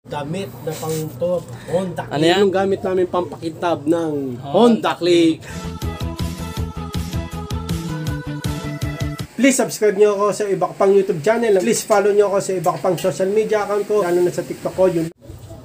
Damit na pang to, Honda Click. Ano yan? Yung gamit namin pampakintab ng Honda Click. Please subscribe nyo ako sa iba ko pang YouTube channel. Please follow nyo ako sa iba ko pang social media account ko. Lalo na sa TikTok ko. Yun.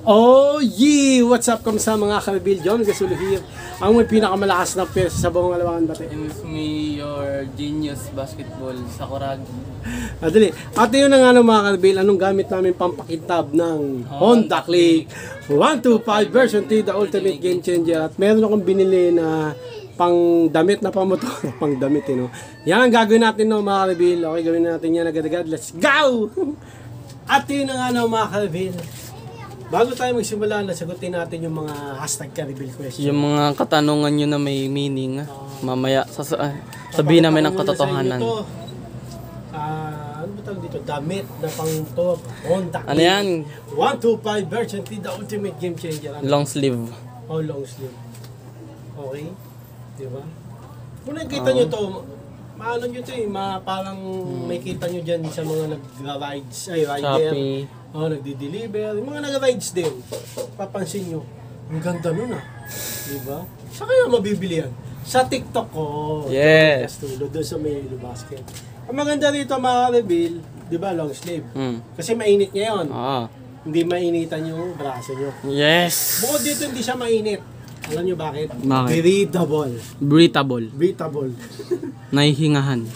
Oh yeah! What's up sa mga ka-reveal? John Gasulo here. Ang may pinakamalakas na pera sa buong Alawangan Bate. It's me, your genius basketball, Sakuragi. Adali. At yun na nga mga ka-reveal, anong gamit namin pampakintab ng Honda Click 125 version 3, the ultimate game changer. At meron akong binili na pang damit na pamotor. Pang damit no. Yan ang gagawin natin no mga ka-reveal. Okay, gawin natin yan agad-agad. Let's go! At yun na nga mga ka-reveal. Bago tayo magsimula, nasagutin natin yung mga hashtag ka-reveal question. Yung mga katanungan nyo na may meaning. Mamaya, sabihin namin ang katotohanan. Ano ba tawag dito? Damit na pang to, Honda Click. Ano yan? 125 version 3, the ultimate game changer. Long sleeve. Oh, long sleeve. Okay? Diba? Kung nakikita nyo to, maano nyo to parang may kita nyo dyan sa mga nag-rides, rider. Shopee. Oh, nagdi-deliver. Yung mga nag-rides din. Papansin nyo, ang ganda nun Diba? Saan kaya mabibili yan? Sa TikTok ko. Yes. Doon sa may basket. Ang maganda rito mga reveal, diba, long sleeve. Kasi mainit ngayon. Hindi mainitan yung braso nyo. Yes. Bukod dito, hindi siya mainit. Alam nyo bakit? Bakit? Breathable. Breathable. Nahihingahan.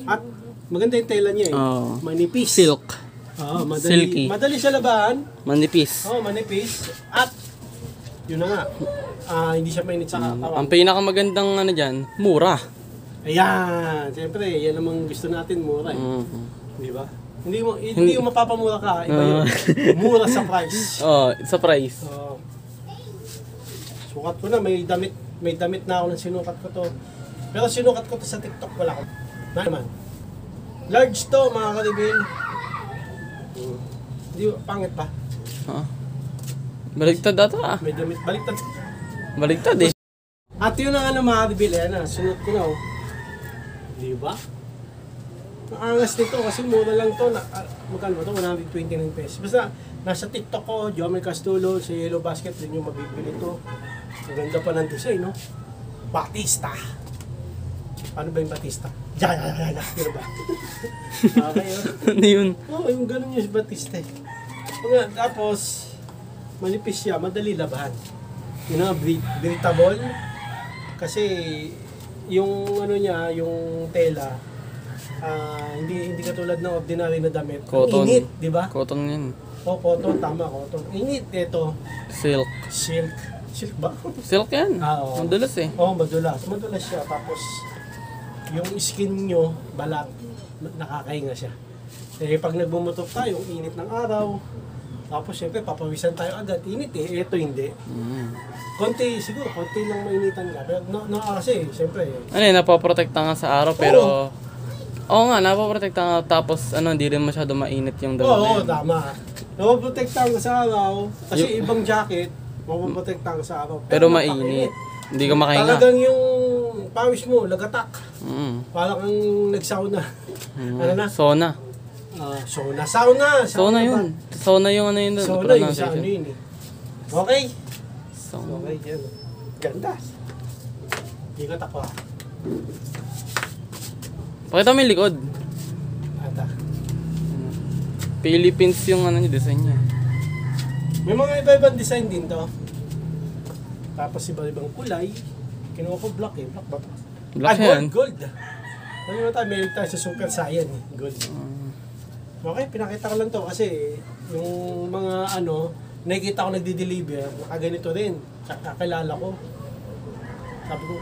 At maganda yung tela niya Manipis. Silk. Silky. Madali siya labahan. Manipis. Manipis. At yun na nga. Hindi siya mainit sa katawan. Ang pinakamagandang ano dyan, mura. Ayan. Siyempre, yan namang gusto natin, mura Di ba? Hindi mo mapapamura ka. Iba yun. Mura sa price. It's a price. Sukat ko na. May damit na ako ng sinukat ko to. Pero sinukat ko to sa TikTok. Wala ko. Na naman. Large to, mga ka-reveal. Hindi, pangit pa. Baligtad ata May damit, baliktad. Baligtad At yun na nga mga ka-reveal. Ayan sunod ko na Di ba? Ang angas nito kasi mura lang to. Magkano ba to? 129 pesos. Basta nasa TikTok ko, Jomel Castulo, sa Yellow Basket, din yung mabibili to. Ang ganda pa ng design, no? Batista. Paano ba yung Batista? Yan. Pero ba? Okay, Ano yun? yung ganun yung Batista. Tapos, manipis siya, madali labahan. Yun nga, breathable. Kasi, yung ano niya, yung tela, hindi katulad ng ordinary na damit. Cotton. Init, di ba? Cotton yan. Cotton, tama, cotton. Init, ito. Silk. Silk ba? Silk yan. Madulas madulas. Madulas siya. Tapos, yung skin nyo, balat, nakakahinga siya. Pag nagbumotok tayo, init ng araw, tapos syempre, papawisan tayo agad. Init ito hindi. Konti lang mainitan ka. Pero kasi, syempre. Napaprotekta nga sa araw, pero oo nga, napaprotekta nga. Tapos, hindi rin masyado mainit yung damit. Oo, tama. Napaprotekta ka sa araw, kasi ibang jacket, mapaprotekta ka sa araw. Pero mainit. Hindi ka makahinga. Talagang yung pawis mo, lagatak. Parang kang nag-sauna. Ano na? Sauna. Sauna yun. Sauna yung ano yun doon. Sauna yung sa ano yun Okay. Sauna. Okay, yan. Ganda. Ikot ako Pakita mo yung likod. Ata. Philippines yung design niya. May mga iba-ibang design din to. Tapos iba-ibang kulay. Kinuha ko black Black ba ito? Black yan. Gold. Ano naman tayo? Meron tayo sa Super Saiyan Gold. Okay, pinakita ko lang to kasi yung mga nakikita ko nagdi-deliver, nakaganito rin. Kakilala ko. Sabi ko,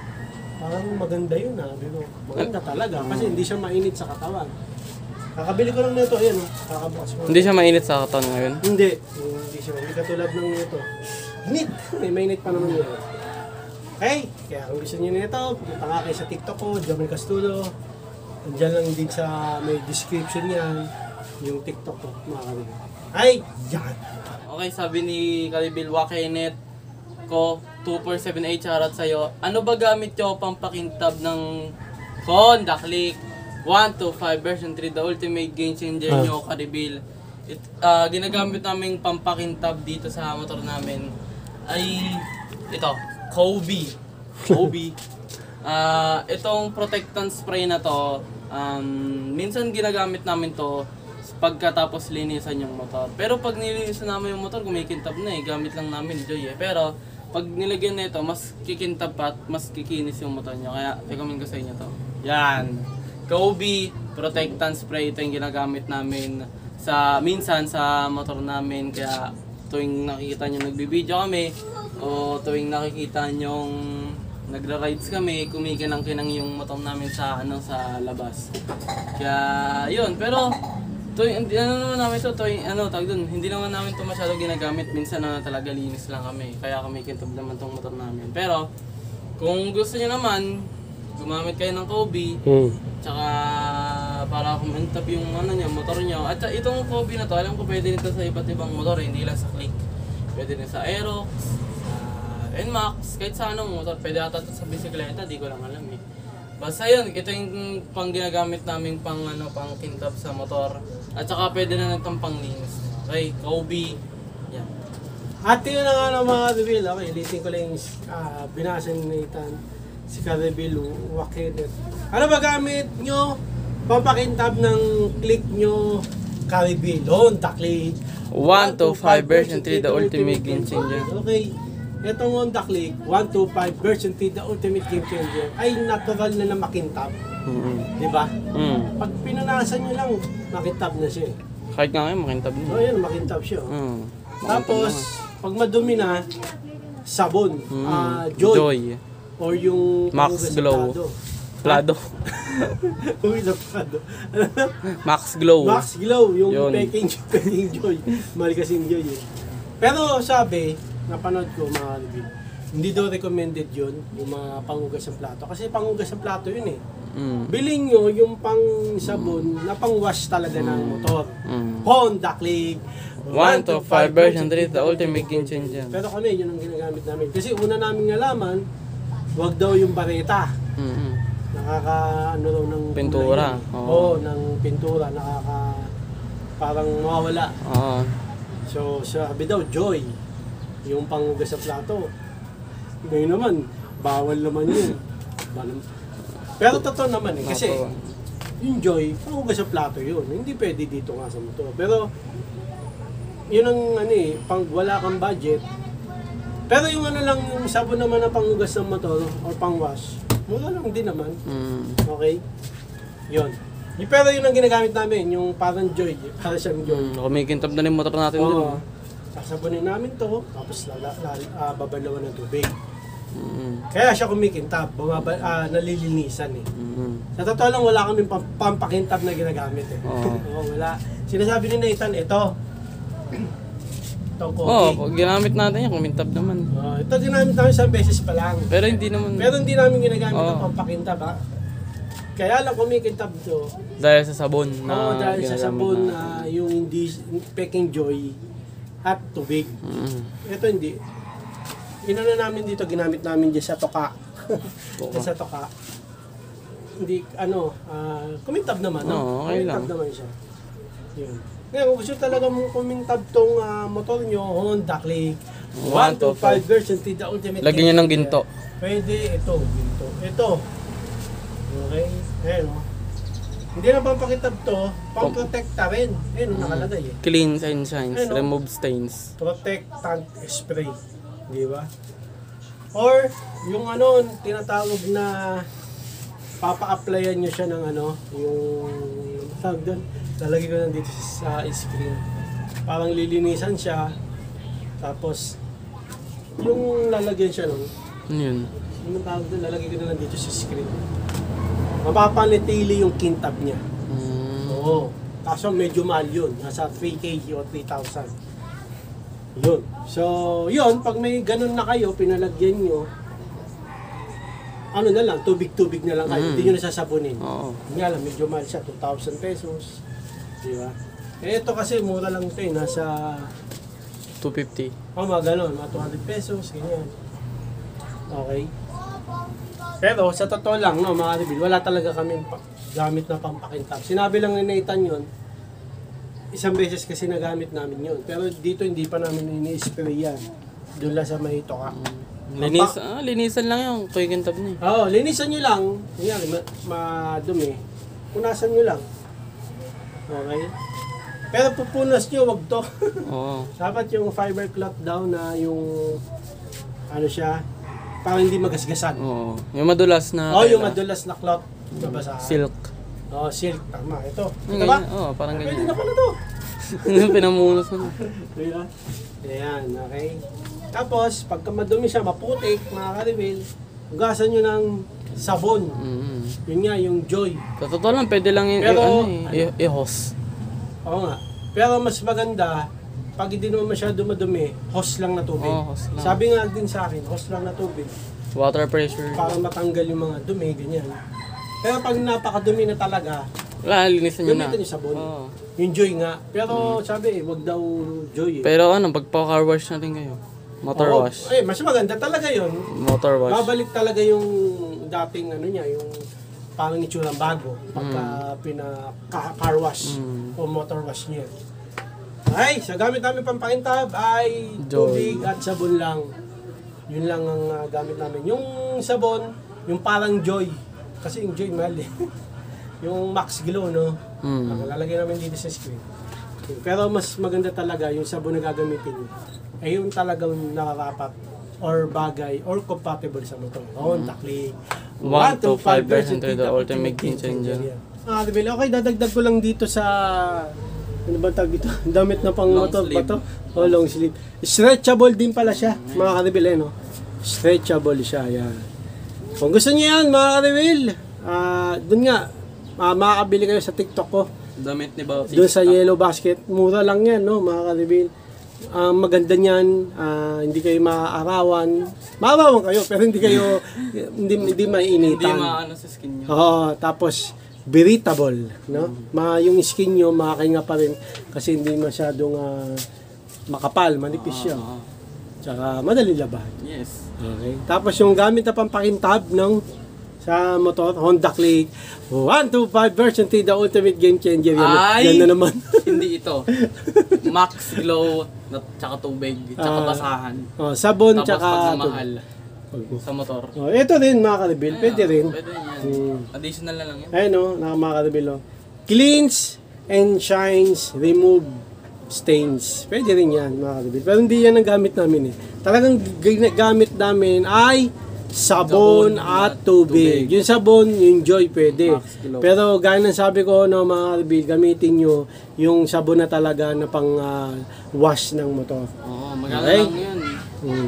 parang maganda yun Sabi ko, maganda talaga kasi hindi siya mainit sa katawan. Kakabili ko lang nito, ayan kakabukas ko. Hindi siya mainit sa katawan ngayon? Hindi katulad ng nito. Init! May mainit pa naman yun. Okay, kaya kung gusto nyo nito, pumunta nga kayo sa TikTok ko, Jomel Castulo. Nandiyan lang din sa may description niyan, yung TikTok ko, mga ka-reveal. Ay, yan! Okay, sabi ni ka-reveal Wakinet ko, 2478 shoutout sa'yo. Ano ba gamit nyo pampakintab ng Honda Click 125 version 3, the ultimate game changer nyo, ka-reveal? Ginagamit namin pampakintab dito sa motor namin ay ito, Kobe. Itong protectant spray na to, minsan ginagamit namin to pagkatapos linisan yung motor. Pero pag nilinisan namin yung motor, kumikintab na gamit lang namin Joy Pero pag nilagyan na ito, mas kikintab pa at mas kikinis yung motor nyo. Kaya recommend ko sa inyo to. Yan. Kobe protectant spray, ito yung ginagamit namin minsan sa motor namin. Kaya tuwing nakikita nyo nagbibideo kami o tuwing nakikita nyo nagra-rides kami, kumikinang-kinang yung motor namin sa labas. Kaya yun, pero hindi naman namin ito masyado ginagamit. Minsan talaga linis lang kami. Kaya kami kintab naman tong motor namin. Pero kung gusto niyo naman, gumamit kayo ng Kobe. Tsaka para kumintab yung motor nyo. At itong Kobe na to, alam ko pwede nito sa iba't ibang motor, hindi lang sa Click. Pwede rin sa Aerox, sa NMAX, kahit sa anong motor. Pwede ata sa bisikleta, di ko lang alam Basta yun, ito yung pang ginagamit namin pang kintab sa motor. At saka pwede na itong pang linis. Okay, Kobe. Yan. At yun na nga mga Reveal. Okay, ulitin ko lang yung binasa ni Nathan. Si Ka-Reveal Wakinet. Ano ba gamit nyo? Pampakintab ng Click nyo. Ka-Reveal. Honda Click. 125 version 3, the ultimate game changer. Okay. Itong Honda Click 125 version 3, the ultimate game changer, ay natural na makintab. Di ba? Pag pinunasan nyo lang, makintab na siya. Kahit nga ngayon, makintab na. So, yun, makintab siya. Tapos, pag madumi na, sabon. Joy. Or yung Max Glow. Plado. Plado. Max Glow. Max Glow, yung peking Joy. Mahal kasing Joy. Pero sabi, napanood ko mga review, hindi daw recommended yun, yung mga panghugas ng plato. Kasi panghugas ng plato yun Bilhin nyo yung pang sabon na pang wash talaga ng motor. Honda Click 125 version 3, the ultimate game changer. Pero kami, yun ang ginagamit namin. Kasi una namin nalaman, wag daw yung bareta. Raw ng pintura. Oo, ng pintura. Parang mawawala. So, sabi daw, Joy. Yung panghugas sa plato. Ngayon naman, bawal naman yun. Pero totoo naman kasi yung Joy, panghugas sa plato yun. Hindi pwede dito nga sa motor. Pero, yun ang pang wala kang budget. Pero yung yung sabon naman na panghugas ng motor o pang-wash, mura lang din naman. Okay? Yun. Pero yun ang ginagamit namin, yung parang Joy, para siyang Joy. Kumikintab na rin motor natin dun. Sasabunin namin to, tapos babalawan ng tubig. Kaya siya kumikintab, nalilinisan Sa totoo lang, wala kaming pampakintab na ginagamit wala. Sinasabi ni Nathan, ito ginamit natin yan, kumintab naman. Ito ginamit namin isang beses pa lang. Pero hindi namin ginagamit ng pampakintab Kaya lang kumikintab to. Dahil sa sabon na dahil sa sabon na yung hindi peking Joy at tubig. Ito hindi. Namin dito, ginamit namin dyan sa toka. Sa toka. Hindi, kumintab naman. Kumintab naman siya. Yun. Ngayon, kung gusto talaga mong kumintab tong motor nyo, Honda Click 125 version 3, the ultimate. Lagyan nyo ng ginto. Pwede, ito, ginto. Ito. Okay, ayan Hindi na pampakitab to, pang-protecta rin. Ayun, nakalagay Cleans and shines, remove stains. Protectant spray. Di ba? Or, yung tinatawag na papa-applyan nyo siya ng yung tawag doon. Lalagay ko na dito sa screen. Parang lilinisan siya. Tapos, yung lalagyan siya nun. Yun. Yung tawag doon, lalagay ko na lang dito sa screen. Mapapanitili yung kintab niya. Oo. Kaso medyo mahal yun. Nasa 3K o 3,000. Yun. So, yun. Pag may ganun na kayo, pinalagyan nyo, na lang, tubig-tubig na lang kayo. Hindi nyo nasasabunin. Nga lang, medyo mahal siya. 2,000 pesos. Diba? Ito kasi, mura lang ito nasa 250. Mga ganun. Mga 200 pesos. Ganyan. Okay. Pero sa totoo lang, mga Reveal, wala talaga kaming gamit na pampakintab. Sinabi lang ni Nathan yun, isang beses kasi nagamit namin yun. Pero dito hindi pa namin ini-spray yan. Doon lang sa may toka. Linisan lang yung kuikintab na eh. Oo, linisan nyo lang. Yan, madumi. Punasan nyo lang. Okay? Pero pupunas nyo, wag to. Oo. Dapat yung fiber cloth daw na yung ano siya, para hindi magasgasan. Oo. Yung madulas na Yung madulas na cloth. Babasahan. silk. Silk. Tama. Ito. Ito Ganyan. ba? Oo, parang Pwede ganyan. na pala to. Pinamunas mo. Ayan. Ayan, okay. Tapos, pagka madumi siya, maputik, mga ka-reveal, hugasan nyo ng sabon. Yun nga, yung Joy. Sa totoo lang, pwede lang yung Pero, i-hose. Oo nga. Pero mas maganda, pag hindi naman masyado madumi, hose lang na tubig. Hose lang. Sabi nga din sa akin, hose lang na tubig. Water pressure. Para matanggal yung mga dumi, ganyan. Pero pag napakadumi na talaga, Wala, linisan nyo na. gamitin yung sabon. Oo. Yung Joy nga. Pero sabi wag daw Joy eh. Pero pagpa-car wash na rin kayo. Motor Oo. wash. Mas maganda talaga yun. Motor wash. Babalik talaga yung dating niya, yung parang itsurang bago pagka car wash o motor wash niya. Ay, sa gamit namin pampakintab ay tubig at sabon lang. Yun lang ang gamit namin. Yung sabon, yung parang Joy. Kasi yung Joy mahal eh. Yung Max Glow, no? Lalagay namin dito sa screen. Pero mas maganda talaga yung sabon na gagamitin nyo. Ay yung talagang nakarapat or bagay or compatible sa motor. Honda Click 125 version 3, the ultimate game changer. Rebel, okay, dadagdag ko lang dito sa ano ba tawag dito? Damit na pang Long motor ba sleeve. to? Long sleeve. Stretchable din pala siya, mga ka-rebel, no? Stretchable siya, yan. Kung gusto niyo yan, mga ka-rebel, dun nga, makakabili kayo sa TikTok ko. Damit ni Bauti. Doon sa Yellow Basket, mura lang yan, no, mga ka-reveal. Maganda niyan, hindi kayo maaarawan. Maarawan kayo, pero hindi kayo, hindi Hindi mainitan. maano sa skin nyo. Oo, tapos, breathable, no? Yung skin nyo, makakinga pa rin kasi hindi masyadong makapal, manipis siya. Tsaka, madali labahan. Yes. Okay. Tapos, yung gamit na pampakintab ng sa motor, Honda Click 125 version 3, the ultimate game changer. Yan na naman. Hindi ito. Max Glow, tsaka tubig, tsaka basahan. Sabon, Tapos tsaka pagmamahal sa motor. ito rin mga ka-reveal, pwede rin. Pwede yan. Additional na lang yan. Ayun mga ka-reveal. Cleans and shines, remove stains. Pwede rin yan mga ka-reveal. Pero hindi yan ang gamit namin eh. Talagang gamit namin ay sabon at tubig. Yung sabon, yung Joy pwede. Pero gaya ng sabi ko, no, mga ka-reveal, gamitin nyo yung sabon na talaga na pang wash ng motor. Oo, maganda Okay. lang yun.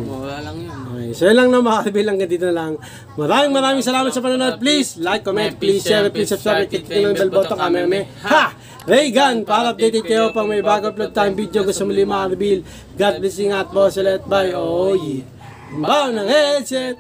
Wala lang yun. Okay, so yun lang na mga ka-reveal, hanggang dito na lang. Maraming salamat sa panonood. Please like, comment, please share, please subscribe, click ng bell button, kami. Ha! Raygun, para updated kayo pang may bago upload tayong video. Gusto muli mga ka-reveal. God bless you at boss ulit. Bye. Oh yeah. Bow ng headset.